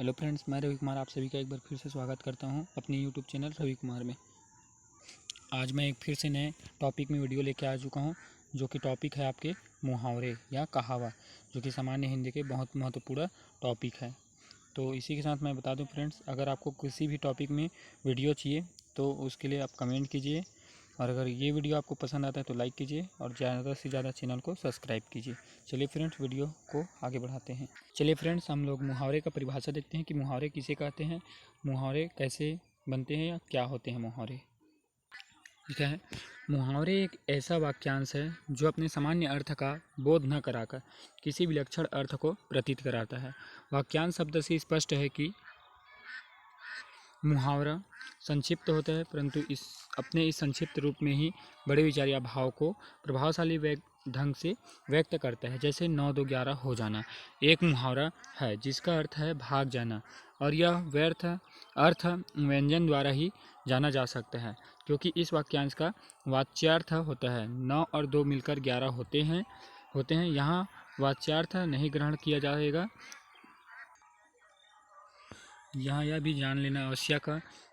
Hello friends, मैं रवि कुमार आप सभी का एक बार फिर से स्वागत करता हूं अपने यूट्यूब चैनल रवि कुमार में। आज मैं एक फिर से नए टॉपिक में वीडियो लेके आ चुका हूं, जो कि टॉपिक है आपके मुहावरे या कहावत, जो कि सामान्य हिंदी के बहुत महत्वपूर्ण टॉपिक है। तो इसी के साथ मैं बता दूं फ्रेंड्स, अगर आपको किसी भी टॉपिक में वीडियो चाहिए तो उसके लिए आप कमेंट कीजिए, और अगर ये वीडियो आपको पसंद आता है तो लाइक कीजिए और ज़्यादा से ज़्यादा चैनल को सब्सक्राइब कीजिए। चलिए फ्रेंड्स, वीडियो को आगे बढ़ाते हैं। चलिए फ्रेंड्स, हम लोग मुहावरे का परिभाषा देखते हैं कि मुहावरे किसे कहते हैं, मुहावरे कैसे बनते हैं या क्या होते हैं मुहावरे। ठीक है, मुहावरे एक ऐसा वाक्यांश है जो अपने सामान्य अर्थ का बोध न कराकर किसी विलक्षण अर्थ को प्रतीत कराता है। वाक्यांश शब्द से स्पष्ट है कि मुहावरा संक्षिप्त होता है, परंतु इस संक्षिप्त रूप में ही बड़े विचार या भाव को प्रभावशाली ढंग से व्यक्त करता है। जैसे 9 2 11 हो जाना एक मुहावरा है जिसका अर्थ है भाग जाना, और यह व्यर्थ अर्थ व्यंजन द्वारा ही जाना जा सकता है, क्योंकि इस वाक्यांश का वाच्यार्थ होता है 9 और 2 मिलकर 11 होते हैं। यहाँ वाच्यार्थ नहीं ग्रहण किया जाएगा। यहाँ यह भी जान लेना आवश्यक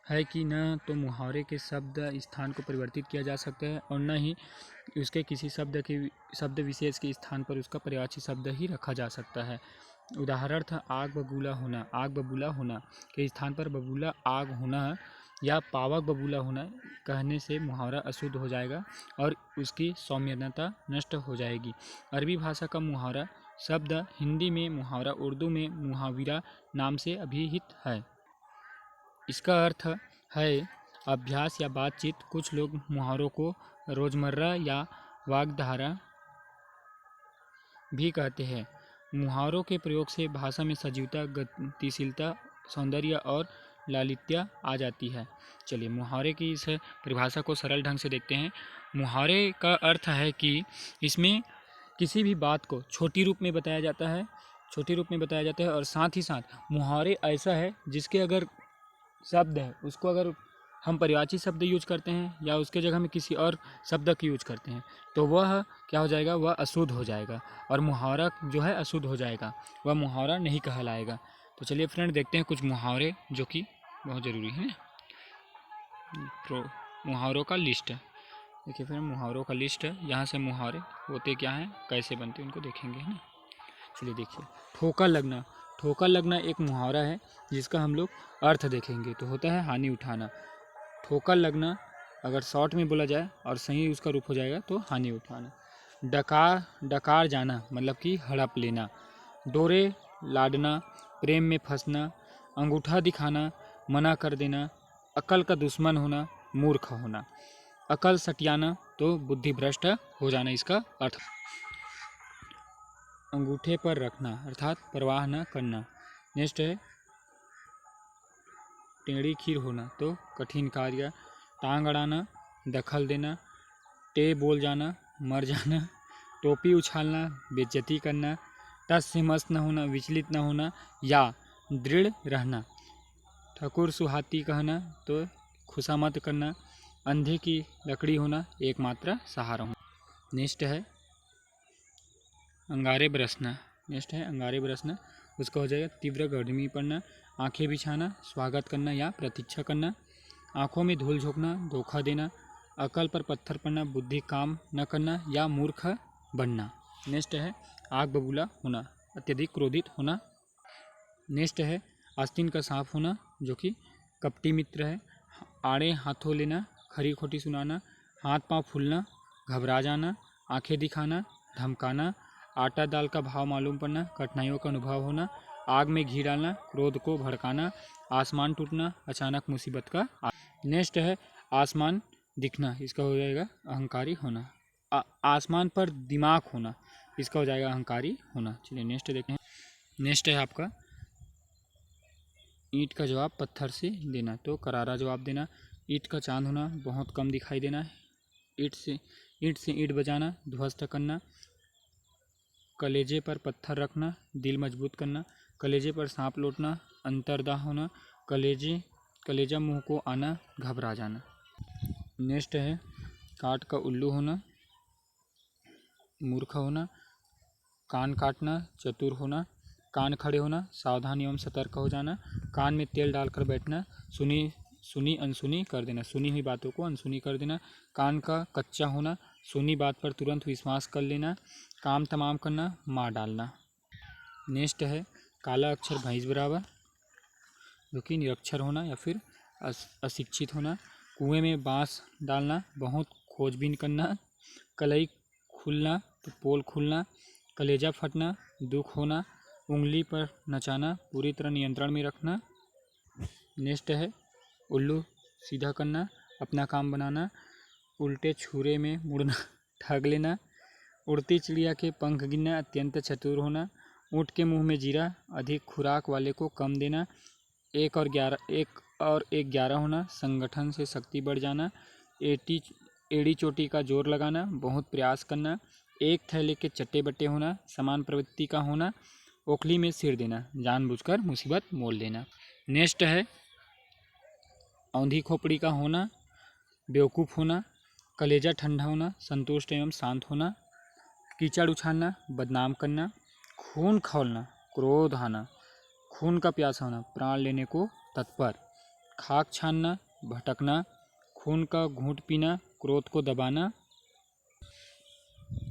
है कि न तो मुहावरे के शब्द स्थान को परिवर्तित किया जा सकता है और न ही उसके किसी शब्द विशेष के स्थान पर उसका पर्यायवाची शब्द ही रखा जा सकता है। उदाहरणार्थ आग बबूला होना के स्थान पर बबूला आग होना या पावक बबूला होना कहने से मुहावरा अशुद्ध हो जाएगा और उसकी सौम्यता नष्ट हो जाएगी। अरबी भाषा का मुहावरा शब्द हिंदी में मुहावरा, उर्दू में मुहाविरा नाम से अभिहित है। इसका अर्थ है अभ्यास या बातचीत। कुछ लोग मुहावरों को रोजमर्रा या वाग्धारा भी कहते हैं। मुहावरों के प्रयोग से भाषा में सजीवता, गतिशीलता, सौंदर्य और लालित्य आ जाती है। चलिए मुहावरे की इस परिभाषा को सरल ढंग से देखते हैं। मुहावरे का अर्थ है कि इसमें किसी भी बात को छोटी रूप में बताया जाता है, और साथ ही साथ मुहावरे ऐसा है जिसके अगर शब्द है उसको अगर हम पर्यायवाची शब्द यूज करते हैं या उसके जगह में किसी और शब्द की यूज करते हैं तो वह क्या हो जाएगा, वह अशुद्ध हो जाएगा, और मुहावरा जो है अशुद्ध हो जाएगा, वह मुहावरा नहीं कहलाएगा। तो चलिए फ्रेंड, देखते हैं कुछ मुहावरे जो कि बहुत ज़रूरी हैं। मुहावरों का लिस्ट देखिए फ्रेंड, मुहावरों का लिस्ट है। यहाँ से मुहावरे होते क्या हैं, कैसे बनते हैं, उनको देखेंगे, है ना। चलिए देखिए, ठोकर लगना एक मुहावरा है जिसका हम लोग अर्थ देखेंगे तो होता है हानि उठाना। ठोकर लगना अगर शॉर्ट में बोला जाए और सही उसका रूप हो जाएगा तो हानि उठाना। डकार जाना मतलब कि हड़प लेना। डोरे लाडना, प्रेम में फंसना। अंगूठा दिखाना, मना कर देना। अकल का दुश्मन होना, मूर्ख होना। अकल सटियाना तो बुद्धिभ्रष्ट हो जाना इसका अर्थ। अंगूठे पर रखना अर्थात परवाह न करना। नेक्स्ट है टेढ़ी खीर होना तो कठिन कार्य। टांग अड़ाना, दखल देना। टे बोल जाना, मर जाना। टोपी उछालना, बेइज्जती करना। टस से मस न होना, विचलित न होना या दृढ़ रहना। ठकुर सुहाती कहना तो खुशामद करना। अंधे की लकड़ी होना, एकमात्र सहारा होना। नेक्स्ट है अंगारे बरसना। उसका हो जाएगा तीव्र गर्मी पड़ना। आंखें बिछाना, स्वागत करना या प्रतीक्षा करना। आंखों में धूल झोंकना, धोखा देना। अकल पर पत्थर पड़ना, बुद्धि काम न करना या मूर्ख बनना। नेक्स्ट है आग बबूला होना, अत्यधिक क्रोधित होना। नेक्स्ट है आस्तीन का सांप होना, जो कि कपटी मित्र है। आड़े हाथों लेना, खरी खोटी सुनाना। हाथ पांव फूलना, घबरा जाना। आंखें दिखाना, धमकाना। आटा दाल का भाव मालूम पड़ना, कठिनाइयों का अनुभव होना। आग में घी डालना, क्रोध को भड़काना। आसमान टूटना, अचानक मुसीबत का। नेक्स्ट है आसमान दिखना, इसका हो जाएगा अहंकारी होना। आसमान पर दिमाग होना, इसका हो जाएगा अहंकारी होना। चलिए नेक्स्ट देखें। नेक्स्ट है आपका ईंट का जवाब पत्थर से देना तो करारा जवाब देना। ईंट का चांद होना, बहुत कम दिखाई देना। ईंट से ईंट बजाना, ध्वस्त करना। कलेजे पर पत्थर रखना, दिल मजबूत करना। कलेजे पर सांप लौटना, अंतर्दाह होना। कलेजा मुंह को आना, घबरा जाना। नेक्स्ट है काट का उल्लू होना, मूर्ख होना। कान काटना, चतुर होना। कान खड़े होना, सावधान एवं सतर्क हो जाना, कान में तेल डालकर बैठना, सुनी अनसुनी कर देना, सुनी हुई बातों को अनसुनी कर देना, कान का कच्चा होना, सुनी बात पर तुरंत विश्वास कर लेना, काम तमाम करना, मार डालना। नेक्स्ट है काला अक्षर भैंस बराबर, जो कि निरक्षर होना या फिर अशिक्षित होना, कुएं में बांस डालना, बहुत खोजबीन करना, कलई खुलना तो पोल खुलना, कलेजा फटना, दुख होना, उंगली पर नचाना, पूरी तरह नियंत्रण में रखना। नेक्स्ट है उल्लू सीधा करना, अपना काम बनाना, उल्टे छुरे में मुड़ना, ठग लेना, उड़ती चिड़िया के पंख गिनना, अत्यंत चतुर होना, ऊँट के मुंह में जीरा, अधिक खुराक वाले को कम देना, 1 और 11 होना, संगठन से शक्ति बढ़ जाना, एड़ी चोटी का जोर लगाना, बहुत प्रयास करना, एक थैले के चट्टे बट्टे होना, समान प्रवृत्ति का होना, ओखली में सिर देना, जानबूझकर मुसीबत मोल लेना। नेक्स्ट है औंधी खोपड़ी का होना, बेवकूफ़ होना, कलेजा ठंडा होना, संतुष्ट एवं शांत होना, कीचड़ उछालना, बदनाम करना, खून खौलना, क्रोध आना, खून का प्यासा होना, प्राण लेने को तत्पर, खाक छानना, भटकना, खून का घूंट पीना, क्रोध को दबाना।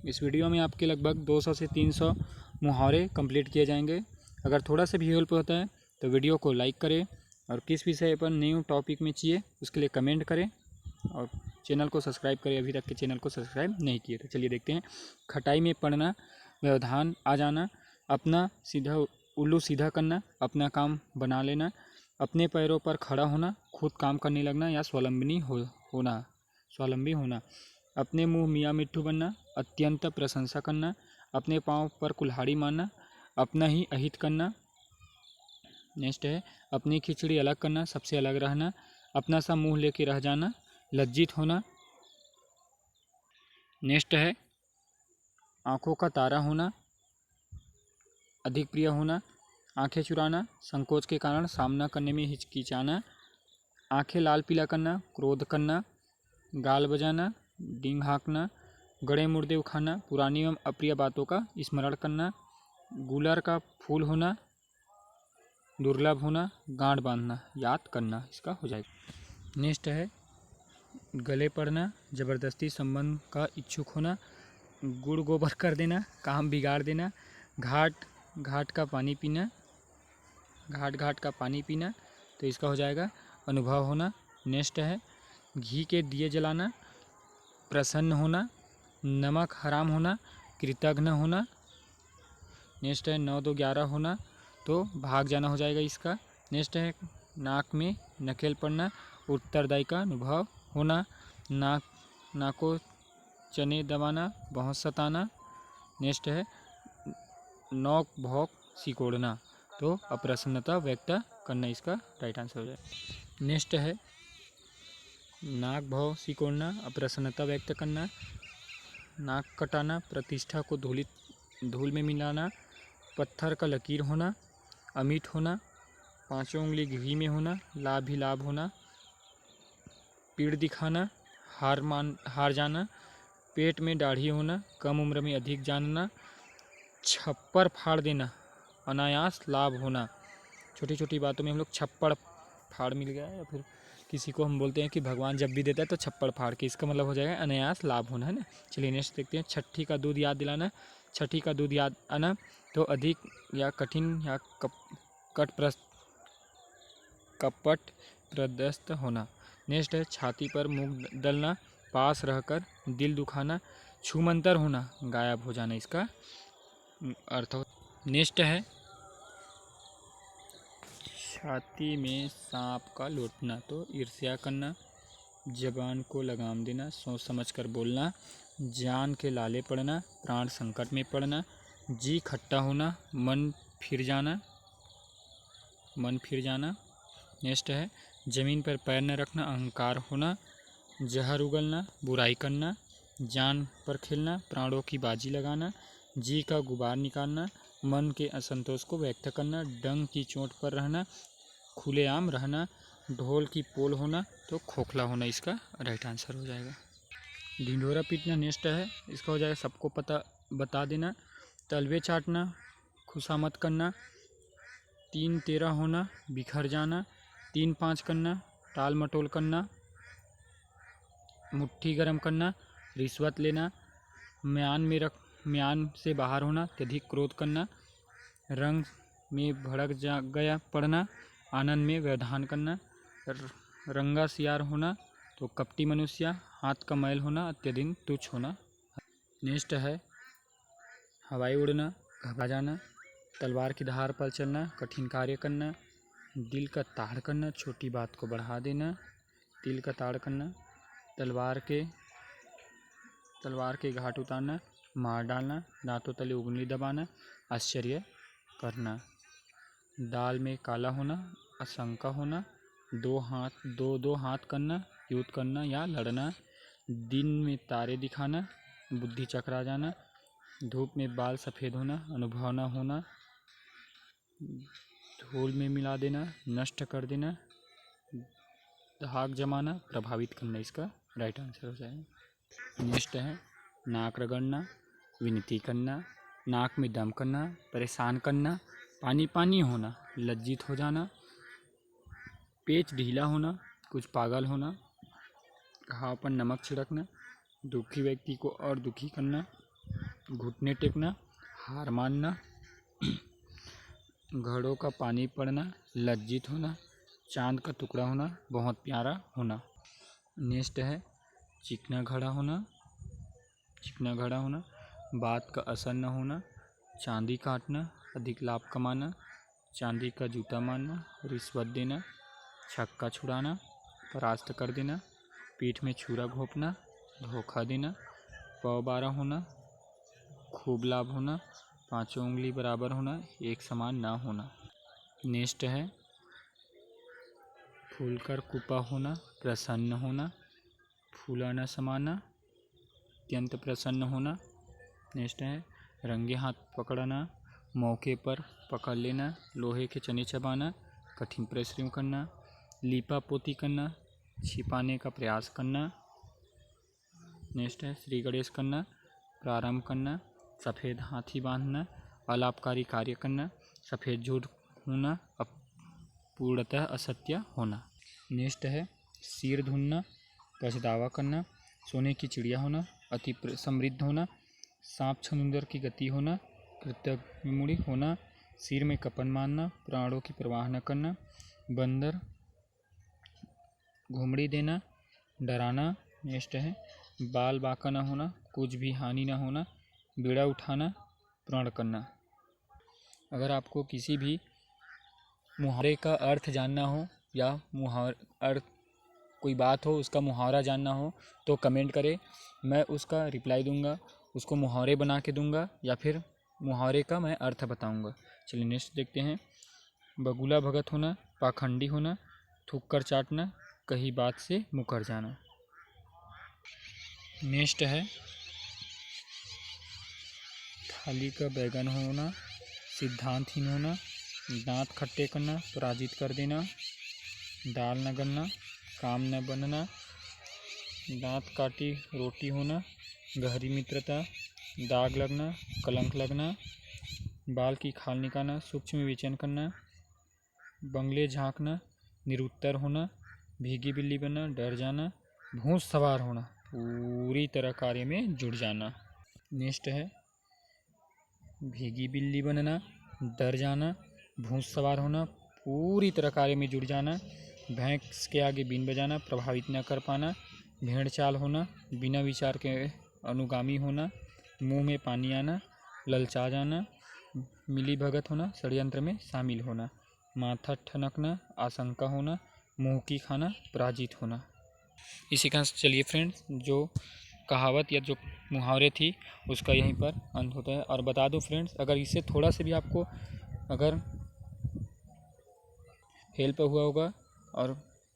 इस वीडियो में आपके लगभग 200 से 300 मुहावरे कंप्लीट किए जाएंगे। अगर थोड़ा सा भी हेल्प होता है तो वीडियो को लाइक करें और किस विषय पर न्यू टॉपिक में चाहिए उसके लिए कमेंट करें और चैनल को सब्सक्राइब करें, अभी तक के चैनल को सब्सक्राइब नहीं किए तो चलिए देखते हैं। खटाई में पड़ना, व्यवधान आ जाना, अपना सीधा उल्लू सीधा करना, अपना काम बना लेना, अपने पैरों पर खड़ा होना, खुद काम करने लगना या स्वावलंबी होना, अपने मुंह मियाँ मिट्ठू बनना, अत्यंत प्रशंसा करना, अपने पाँव पर कुल्हाड़ी मारना, अपना ही अहित करना। नेक्स्ट है अपनी खिचड़ी अलग करना, सबसे अलग रहना, अपना सा मुंह लेके रह जाना, लज्जित होना। नेक्स्ट है आँखों का तारा होना, अधिक प्रिय होना, आंखें चुराना, संकोच के कारण सामना करने में हिचकिचाना, आंखें लाल पीला करना, क्रोध करना, गाल बजाना, डींग हाँकना, गड़े मुर्दे उखाड़ना, पुरानी एवं अप्रिय बातों का स्मरण करना, गुलर का फूल होना, दुर्लभ होना, गांठ बांधना, याद करना, इसका हो जाएगा। नेक्स्ट है गले पड़ना, ज़बरदस्ती संबंध का इच्छुक होना, गुड़ गोबर कर देना, काम बिगाड़ देना, घाट का पानी पीना, घाट का पानी पीना, तो इसका हो जाएगा अनुभव होना। नेक्स्ट है घी के दिए जलाना, प्रसन्न होना, नमक हराम होना, कृतघ्न होना। नेक्स्ट है 9 2 11 होना, तो भाग जाना हो जाएगा इसका। नेक्स्ट है नाक में नकेल पड़ना, उत्तरदायी का अनुभव होना, नाको चने दबाना, बहुत सताना। नेक्स्ट है नोक भोक सिकोड़ना, तो अप्रसन्नता व्यक्त करना, इसका राइट आंसर हो जाएगा। नेक्स्ट है नाक भौं सिकोड़ना, अप्रसन्नता व्यक्त करना, नाक कटाना, प्रतिष्ठा को धूल में मिलाना, पत्थर का लकीर होना, अमिट होना, 5 उंगली घी में होना, लाभ ही लाभ होना, पीड़ दिखाना, हार जाना, पेट में दाढ़ी होना, कम उम्र में अधिक जानना, छप्पर फाड़ देना, अनायास लाभ होना, छोटी छोटी बातों में हम लोग छप्पड़ फाड़ मिल गया है, या फिर किसी को हम बोलते हैं कि भगवान जब भी देता है तो छप्पड़ फाड़ के, इसका मतलब हो जाएगा अनायास लाभ होना, है ना। चलिए नेक्स्ट देखते हैं। छठी का दूध याद दिलाना, छठी का दूध याद आना, तो अधिक या कठिन या कपट प्रदस्त होना। नेक्स्ट है छाती पर मुंह दलना, पास रहकर दिल दुखाना, छूमंतर होना, गायब हो जाना, इसका अर्थ हो। नेक्स्ट है छाती में सांप का लौटना, तो ईर्ष्या करना, जबान को लगाम देना, सोच समझ कर बोलना, जान के लाले पड़ना, प्राण संकट में पड़ना, जी खट्टा होना, मन फिर जाना। नेक्स्ट है जमीन पर पैर न रखना, अहंकार होना, जहर उगलना, बुराई करना, जान पर खेलना, प्राणों की बाजी लगाना, जी का गुबार निकालना, मन के असंतोष को व्यक्त करना, डंक की चोट पर रहना, खुलेआम रहना, ढोल की पोल होना, तो खोखला होना, इसका राइट आंसर हो जाएगा। ढिंढोरा पीटना नेक्स्ट है, इसका हो जाएगा सबको पता बता देना, तलवे चाटना, खुशामत करना, 3 13 होना, बिखर जाना। 3 5 करना, टाल मटोल करना, मुट्ठी गर्म करना, रिश्वत लेना, म्यान से बाहर होना, अत्यधिक क्रोध करना, रंग में भड़क जा गया पड़ना, आनंद में व्यवधान करना, रंगा सियार होना तो कपटी मनुष्य, हाथ का मैल होना, अत्यधिक तुच्छ होना। नेक्स्ट है हवाई उड़ना, घबरा जाना, तलवार की धार पर चलना, कठिन कार्य करना, दिल का ताड़ करना, छोटी बात को बढ़ा देना, दिल का ताड़ करना, तलवार के घाट उतारना, मार डालना, दांतों तले उंगली दबाना, आश्चर्य करना, दाल में काला होना, आशंका होना, दो हाथ करना, युद्ध करना या लड़ना, दिन में तारे दिखाना, बुद्धि चकरा जाना, धूप में बाल सफ़ेद होना, अनुभव न होना, धूल में मिला देना, नष्ट कर देना, धाक जमाना, प्रभावित करना, इसका राइट आंसर हो जाएगा। नेक्स्ट है नाक रगड़ना, विनती करना, नाक में दम करना, परेशान करना, पानी पानी होना, लज्जित हो जाना, पेच ढीला होना, कुछ पागल होना, घाव पर नमक छिड़कना, दुखी व्यक्ति को और दुखी करना, घुटने टेकना, हार मानना, घड़ों का पानी पड़ना, लज्जित होना, चांद का टुकड़ा होना, बहुत प्यारा होना। नेक्स्ट है चिकना घड़ा होना, बात का असर न होना, चांदी काटना, अधिक लाभ कमाना, चांदी का जूता मारना, रिश्वत देना, छक्का छुड़ाना, परास्त कर देना, पीठ में छुरा घोंपना, धोखा देना, पौ 12 होना, खूब लाभ होना, पांचों उंगली बराबर होना, एक समान ना होना। नेक्स्ट है फूलकर कुपा होना, प्रसन्न होना, फूला न समाना, अत्यंत प्रसन्न होना। नेक्स्ट है रंगे हाथ पकड़ना, मौके पर पकड़ लेना, लोहे के चने चबाना, कठिन परिश्रम करना, लीपा पोती करना, छिपाने का प्रयास करना। नेक्स्ट है श्री गणेश करना, प्रारंभ करना, सफ़ेद हाथी बांधना, अलाभकारी कार्य करना, सफ़ेद झूठ होना, पूर्णतः असत्य होना। नेक्स्ट है सिर धुनना, पछतावा करना, सोने की चिड़िया होना, अति समृद्ध होना, सांप समुंदर की गति होना, कृतज्ञ होना, सिर में कपन मारना, प्राणों की परवाह न करना, बंदर घुमड़ी देना, डराना। नेक्स्ट है बाल बांका न होना, कुछ भी हानि न होना, बीड़ा उठाना, प्रण करना। अगर आपको किसी भी मुहावरे का अर्थ जानना हो या अर्थ कोई बात हो उसका मुहावरा जानना हो तो कमेंट करें, मैं उसका रिप्लाई दूंगा, उसको मुहावरे बना के दूंगा या फिर मुहावरे का मैं अर्थ बताऊंगा। चलिए नेक्स्ट देखते हैं। बगुला भगत होना, पाखंडी होना, थूक कर चाटना, कहीं बात से मुकर जाना। नेक्स्ट है थाली का बैगन होना, सिद्धांतहीन होना, दांत खट्टे करना, पराजित कर देना, दाल न गलना, काम न बनना, दांत काटी रोटी होना, गहरी मित्रता, दाग लगना, कलंक लगना, बाल की खाल निकालना, सूक्ष्म विवेचन करना, बंगले झांकना, निरुत्तर होना, भीगी बिल्ली बनना, डर जाना, भूत सवार होना, पूरी तरह कार्य में जुड़ जाना। नेक्स्ट है भीगी बिल्ली बनना, डर जाना, भूत सवार होना, पूरी तरह कार्य में जुड़ जाना, भैंस के आगे बीन बजाना, प्रभावित न कर पाना, भेड़ चाल होना, बिना विचार के अनुगामी होना, मुंह में पानी आना, ललचा जाना, मिली भगत होना, षड्यंत्र में शामिल होना, माथा ठनकना, आशंका होना, मुंह की खाना, पराजित होना। इसी का चलिए फ्रेंड्स जो कहावत या जो मुहावरे थी उसका यहीं पर अंत होता है। और बता दूं फ्रेंड्स, अगर इससे थोड़ा से भी आपको अगर हेल्प हुआ होगा और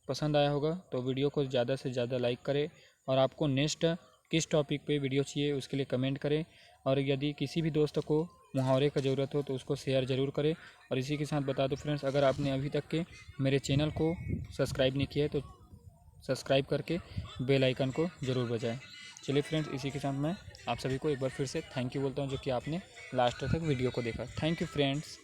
पसंद आया होगा तो वीडियो को ज़्यादा से ज़्यादा लाइक करें, और आपको नेक्स्ट किस टॉपिक पे वीडियो चाहिए उसके लिए कमेंट करें, और यदि किसी भी दोस्त को मुहावरे का ज़रूरत हो तो उसको शेयर ज़रूर करें। और इसी के साथ बता दूं फ्रेंड्स, अगर आपने अभी तक के मेरे चैनल को सब्सक्राइब नहीं किया है तो सब्सक्राइब करके बेल आइकन को ज़रूर बजाएं। चलिए फ्रेंड्स, इसी के साथ मैं आप सभी को एक बार फिर से थैंक यू बोलता हूं जो कि आपने लास्ट तक वीडियो को देखा। Thank you friends.